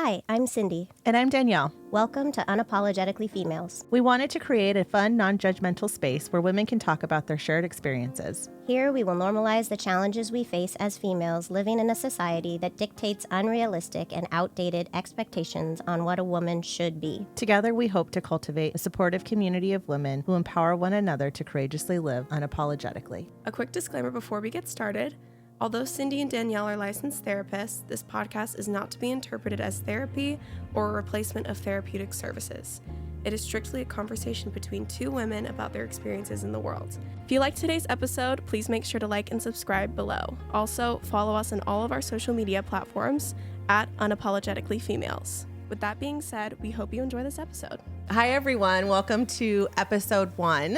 Hi, I'm Cindy. And I'm Danielle. Welcome to Unapologetically Females. We wanted to create a fun, non-judgmental space where women can talk about their shared experiences. Here we will normalize the challenges we face as females living in a society that dictates unrealistic and outdated expectations on what a woman should be. Together, we hope to cultivate a supportive community of women who empower one another to courageously live unapologetically. A quick disclaimer before we get started. Although Cindy and Danielle are licensed therapists, this podcast is not to be interpreted as therapy or a replacement of therapeutic services. It is strictly a conversation between two women about their experiences in the world. If you liked today's episode, please make sure to like and subscribe below. Also, follow us on all of our social media platforms at Unapologetically Females. With that being said, we hope you enjoy this episode. Hi, everyone. Welcome to episode 1.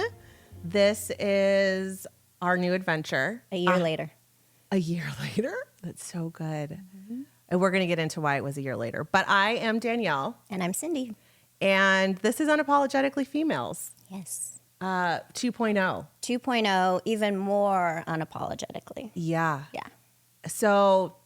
This is our new adventure. A year later. A year later? That's so good. Mm-hmm. And we're going to get into why it was a year later. But I am Danielle. And I'm Cindy. And this is Unapologetically Females. Yes. 2.0. 2.0, even more unapologetically. Yeah. Yeah. So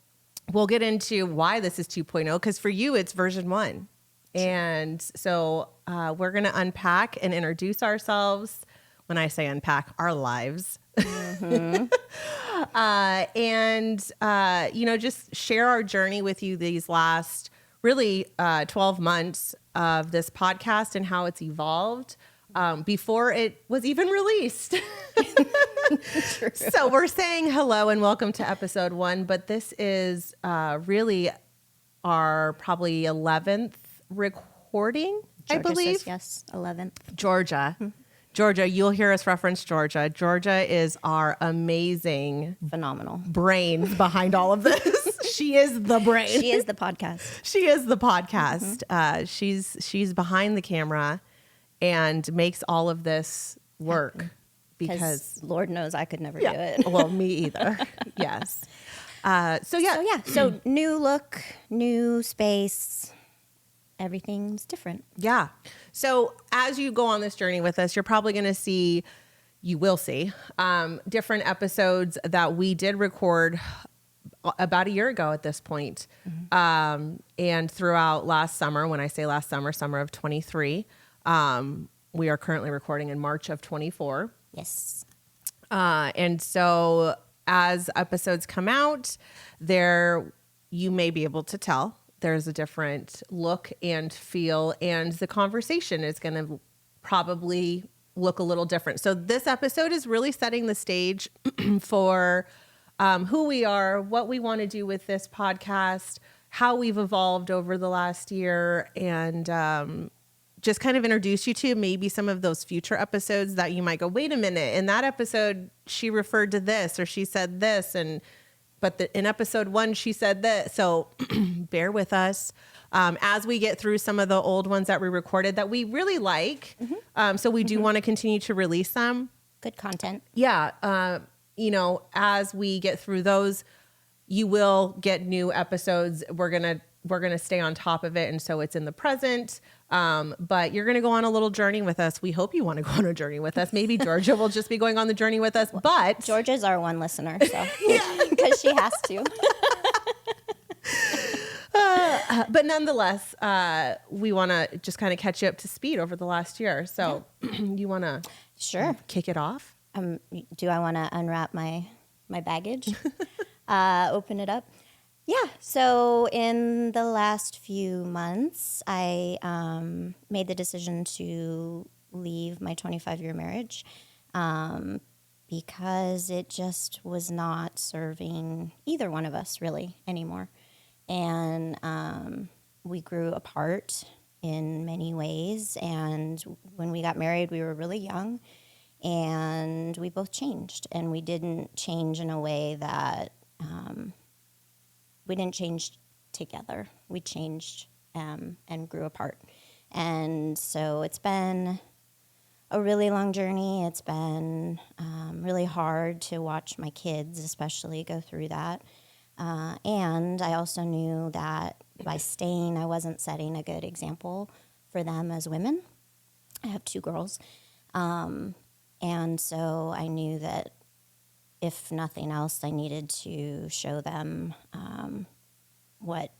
we'll get into why this is 2.0, because for you, it's version 1. And so we're going to unpack and introduce ourselves. When I say unpack, our lives. Mm-hmm. Just share our journey with you these last really 12 months of this podcast and how it's evolved before it was even released. So we're saying hello and welcome to episode 1, but this is really our probably 11th recording, Georgia I believe. says yes, 11th. Georgia. Mm-hmm. Georgia, you'll hear us reference Georgia. Georgia is our amazing, phenomenal brains behind all of this. She is the brain. She is the podcast. She is the podcast. Mm-hmm. She's behind the camera and makes all of this work because Lord knows I could never do it. Well, me either. Yes. So new look, new space. Everything's different. Yeah. So as you go on this journey with us, you're probably going to see, different episodes that we did record about a year ago at this point. Mm-hmm. And throughout last summer, when I say last summer, summer of 23, we are currently recording in March of 24. Yes. And so as episodes come out, you may be able to tell there's a different look and feel, and the conversation is going to probably look a little different. So this episode is really setting the stage for who we are, what we want to do with this podcast, how we've evolved over the last year, and just kind of introduce you to maybe some of those future episodes that you might go, wait a minute, in that episode, she referred to this or she said this, but in episode 1, she said that. So bear with us as we get through some of the old ones that we recorded that we really like. Mm-hmm. So we do want to continue to release them. Good content. Yeah. As we get through those, you will get new episodes. We're going to stay on top of it. And so it's in the present. But you're going to go on a little journey with us. We hope you want to go on a journey with us. Maybe Georgia will just be going on the journey with us, but Georgia's our one listener, so because she has to. But nonetheless, we want to just kind of catch you up to speed over the last year. So you want to kick it off? Do I want to unwrap my baggage? Open it up? Yeah. So in the last few months, I made the decision to leave my 25-year marriage because it just was not serving either one of us really anymore. And we grew apart in many ways. And when we got married, we were really young. And we both changed. And we didn't change in a way that... we didn't change together. We changed and grew apart. And so it's been a really long journey. It's been really hard to watch my kids especially go through that. And I also knew that by staying, I wasn't setting a good example for them as women. I have 2 girls. And so I knew that if nothing else, I needed to show them what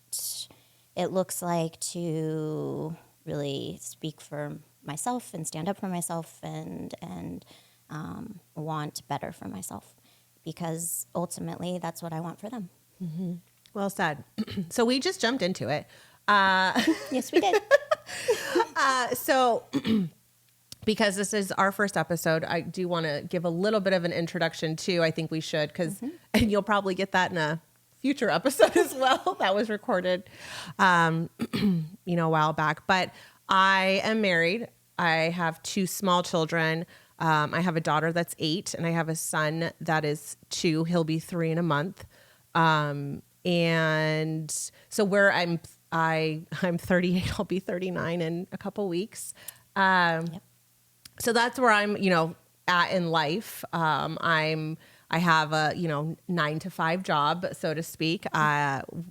it looks like to really speak for myself and stand up for myself and want better for myself, because ultimately that's what I want for them. Well said. So we just jumped into it. Yes, we did. So because this is our first episode, I do want to give a little bit of an introduction too. I think we should, because and you'll probably get that in a future episode as well. That was recorded, a while back. But I am married. I have 2 small children. I have a daughter that's 8, and I have a son that is 2. He'll be 3 in a month. And so I'm 38. I'll be 39 in a couple weeks. So that's where I'm, at in life. I have a, 9 to 5 job, so to speak.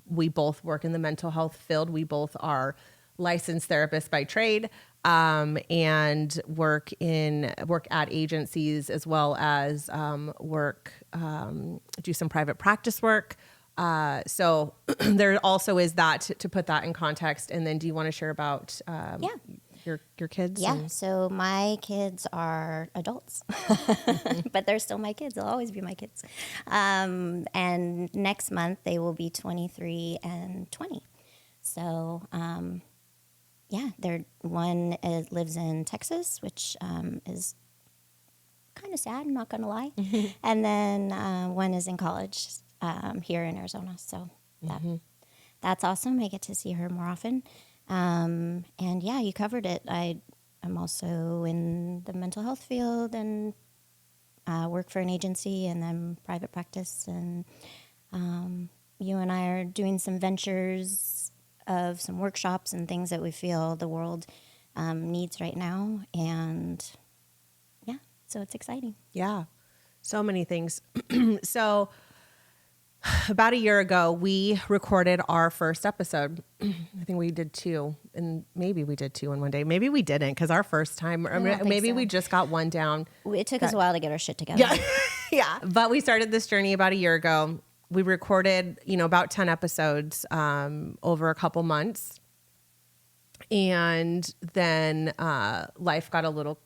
We both work in the mental health field. We both are licensed therapists by trade, and work at agencies, as well as do some private practice work. So there also is that to put that in context. And then do you want to share about your kids? Yeah. So my kids are adults, but they're still my kids. They'll always be my kids. And next month they will be 23 and 20. So, one lives in Texas, which is kind of sad, I'm not going to lie. And then one is in college here in Arizona. So that's awesome. I get to see her more often. And yeah, you covered it. I'm also in the mental health field and work for an agency and then private practice. And you and I are doing some ventures of some workshops and things that we feel the world needs right now. And yeah, so it's exciting. Yeah, so many things. So about a year ago, we recorded our first episode. I think we did 2, and maybe we did 2 in one day. Maybe we didn't, because our first time, or maybe we just got one down. It took us a while to get our shit together. Yeah. Yeah. But we started this journey about a year ago. We recorded, about 10 episodes over a couple months. And then life got a little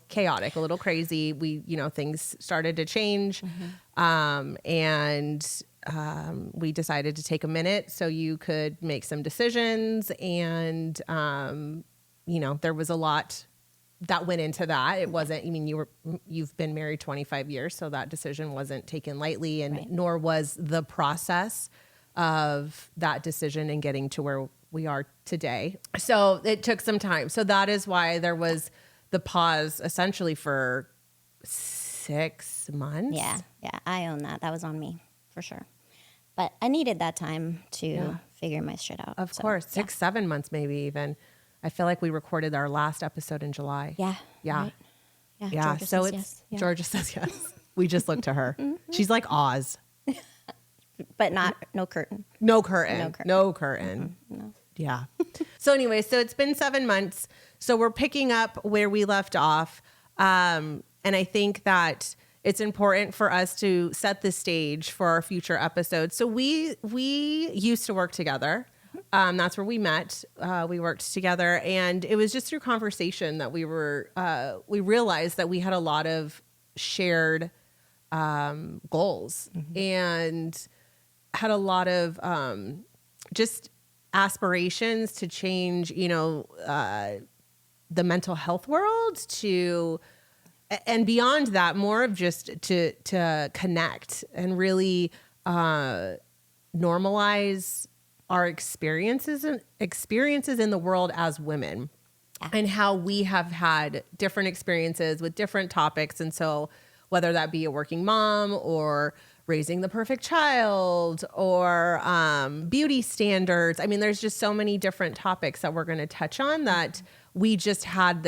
chaotic, a little crazy. We, things started to change. And we decided to take a minute so you could make some decisions. And, there was a lot that went into that. It wasn't, you've been married 25 years, so that decision wasn't taken lightly, and nor was the process of that decision and getting to where we are today. So it took some time. So that is why there was the pause essentially for 6 months. Yeah, I own that. That was on me for sure. But I needed that time to figure my shit out. Of course, 6, 7 months, maybe even. I feel like we recorded our last episode in July. Yeah. Yeah. Right. Yeah. Georgia So says it's yes. Georgia says yes. We just looked to her. She's like Oz. But no curtain. No curtain. No No. Yeah. So anyway, so it's been 7 months. So we're picking up where we left off. And I think that it's important for us to set the stage for our future episodes. So we used to work together. That's where we met. We worked together, and it was just through conversation that we realized that we had a lot of shared goals and had a lot of just aspirations to change, the mental health world and beyond that, more of just to connect and really normalize our experiences in the world as women, and how we have had different experiences with different topics. And so whether that be a working mom or raising the perfect child or beauty standards, there's just so many different topics that we're going to touch on that we just had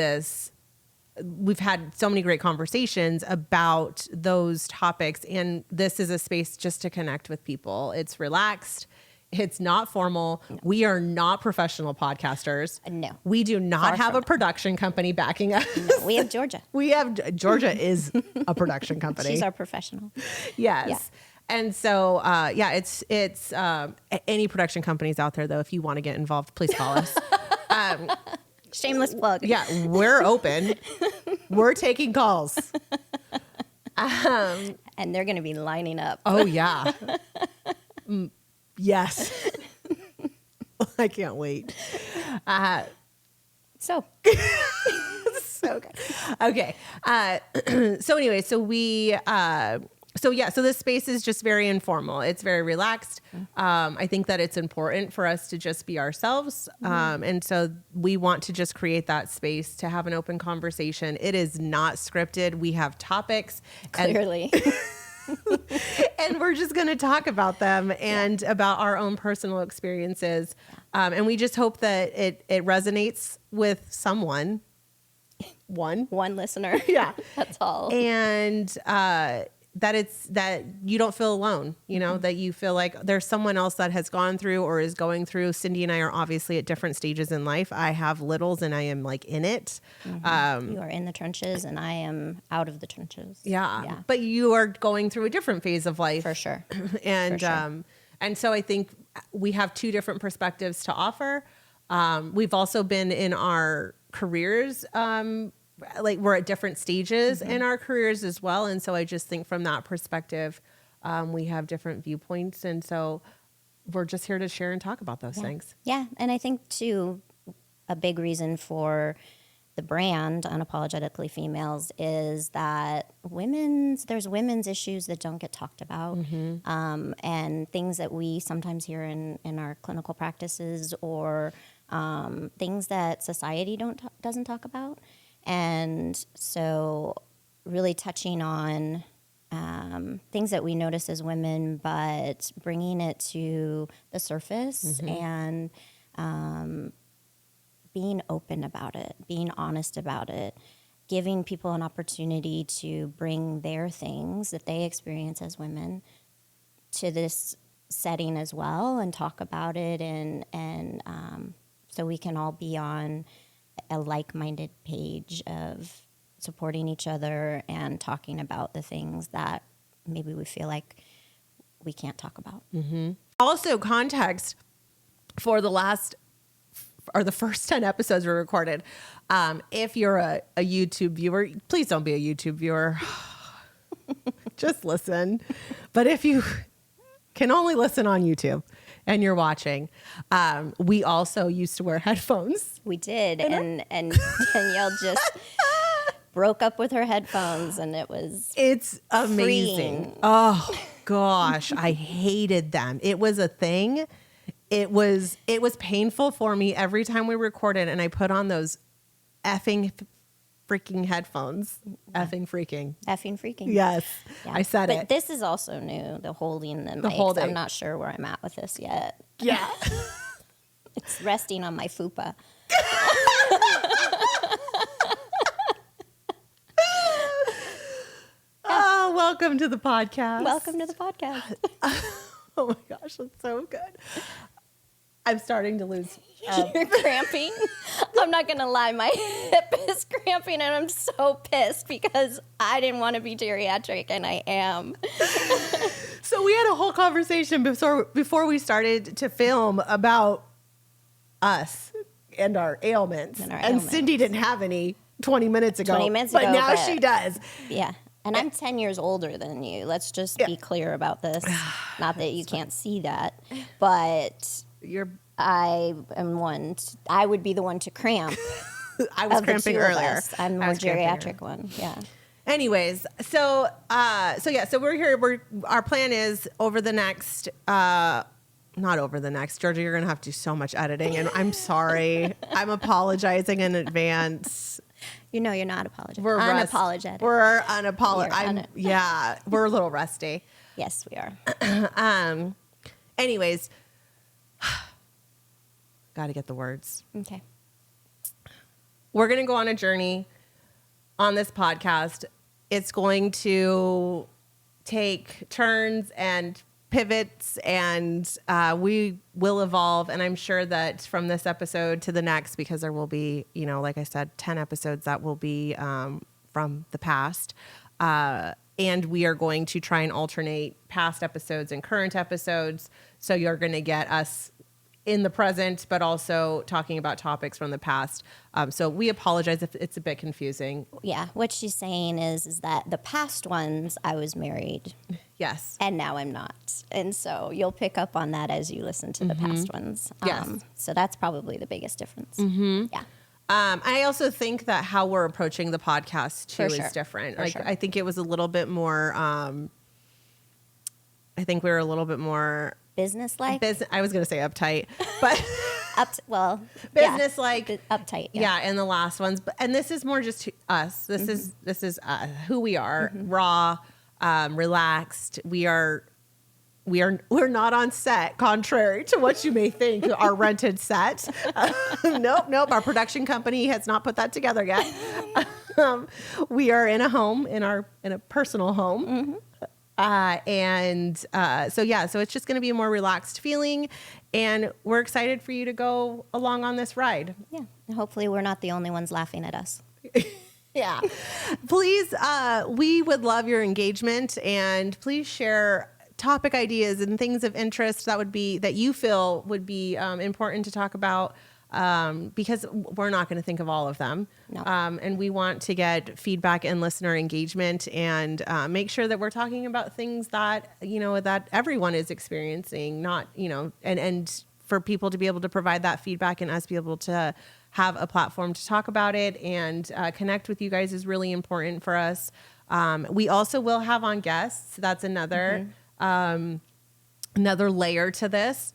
we've had so many great conversations about those topics. And this is a space just to connect with people. It's relaxed. It's not formal. No. We are not professional podcasters. No. We do not have a production company backing us. No, we have Georgia. Georgia is a production company. She's our professional. Yes. And so, it's any production companies out there though, if you want to get involved, please call us. Shameless plug. Yeah, we're open. We're taking calls. And they're going to be lining up. Oh yeah. Yes. I can't wait. So So good. Okay. So anyway, so this space is just very informal. It's very relaxed. I think that it's important for us to just be ourselves. And so we want to just create that space to have an open conversation. It is not scripted. We have topics. clearly. And we're just going to talk about them and about our own personal experiences. And we just hope that it resonates with someone. One listener. Yeah. That's all. And that you don't feel alone, that you feel like there's someone else that has gone through or is going through. Cindy and I are obviously at different stages in life. I have littles and I am like in it. You are in the trenches and I am out of the trenches. Yeah. But you are going through a different phase of life. For sure. And, For sure. And so I think we have two different perspectives to offer. We've also been in our careers, like we're at different stages in our careers as well. And so I just think from that perspective, we have different viewpoints. And so we're just here to share and talk about those things. Yeah. And I think too, a big reason for the brand Unapologetically Females is that there's women's issues that don't get talked about, and things that we sometimes hear in our clinical practices, or things that society doesn't talk about. And so really touching on things that we notice as women, but bringing it to the surface and being open about it, being honest about it, giving people an opportunity to bring their things that they experience as women to this setting as well and talk about it, and so we can all be on a like-minded page of supporting each other and talking about the things that maybe we feel like we can't talk about. Also, context for the first 10 episodes we recorded. If you're a YouTube viewer, please don't be a YouTube viewer. Just listen. But if you can only listen on YouTube and you're watching, we also used to wear headphones. We did, and Danielle just broke up with her headphones, and it's amazing. Freeing. Oh gosh, I hated them. It was a thing. It was painful for me every time we recorded, and I put on those effing freaking headphones. Effing freaking. Yeah. Yes, I said it. But this is also new, the holding the mic. holding. I'm not sure where I'm at with this yet. Yeah. It's resting on my fupa. Oh, welcome to the podcast. Welcome to the podcast. Oh my gosh, that's so good. I'm starting to lose. You're cramping. I'm not going to lie. My hip is cramping and I'm so pissed because I didn't want to be geriatric and I am. So we had a whole conversation before we started to film about us and our ailments. And Cindy didn't have any 20 minutes ago. But now she does. Yeah. And I'm 10 years older than you. Let's just be clear about this. Not that you can't see that, but I would be the one to cramp. I was cramping earlier. I'm the more geriatric one. Yeah. Anyways, so we're here. Our plan is over the next, not over the next, Georgia, you're going to have to do so much editing, and I'm sorry. I'm apologizing in advance. You know you're not apologetic. We're unapologetic. We're unapologetic. Yeah, we're a little rusty. Yes, we are. Anyways, got to get the words. Okay. We're going to go on a journey on this podcast. It's going to take turns and pivots, and we will evolve. And I'm sure that from this episode to the next, because there will be, like I said, 10 episodes that will be from the past, And we are going to try and alternate past episodes and current episodes. So you're going to get us in the present, but also talking about topics from the past. So we apologize if it's a bit confusing. Yeah, what she's saying is that the past ones I was married. Yes. And now I'm not. And so you'll pick up on that as you listen to the past ones. Yes. So that's probably the biggest difference. Yeah. I also think that how we're approaching the podcast too For sure. is different. For Like sure. I think it was a little bit more. I think we were a little bit more Business-like? I was going to say uptight, but business-like. Yeah. Uptight. Yeah, and the last ones, and this is more just us. This is who we are, raw, relaxed. We're not on set, contrary to what you may think. Our rented set. Nope. Our production company has not put that together yet. We are in a home, in a personal home. So it's just going to be a more relaxed feeling, and we're excited for you to go along on this ride. Yeah. And hopefully we're not the only ones laughing at us. Yeah. Please, we would love your engagement, and please share topic ideas and things of interest that you feel would be important to talk about, because we're not going to think of all of them. No. And we want to get feedback and listener engagement, and make sure that we're talking about things that, that everyone is experiencing, not, and for people to be able to provide that feedback and us be able to have a platform to talk about it and connect with you guys is really important for us. We also will have on guests. That's another layer to this.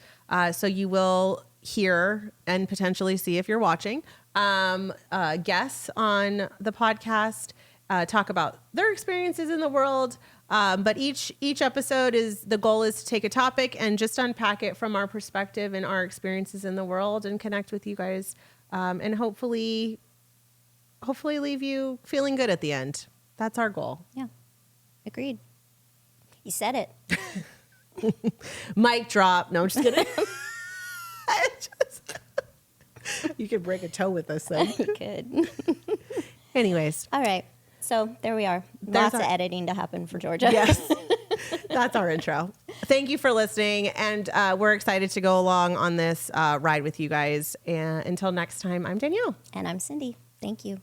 So you will hear and potentially see, if you're watching, guests on the podcast talk about their experiences in the world. But each episode the goal is to take a topic and just unpack it from our perspective and our experiences in the world and connect with you guys. And hopefully leave you feeling good at the end. That's our goal. Yeah. Agreed. You said it. Mic drop. No, I'm just kidding. You could break a toe with us then. You could. Anyways. All right. So there we are. There's Lots of editing to happen for Georgia. Yes. That's our intro. Thank you for listening. And we're excited to go along on this ride with you guys. And until next time, I'm Danielle. And I'm Cindy. Thank you.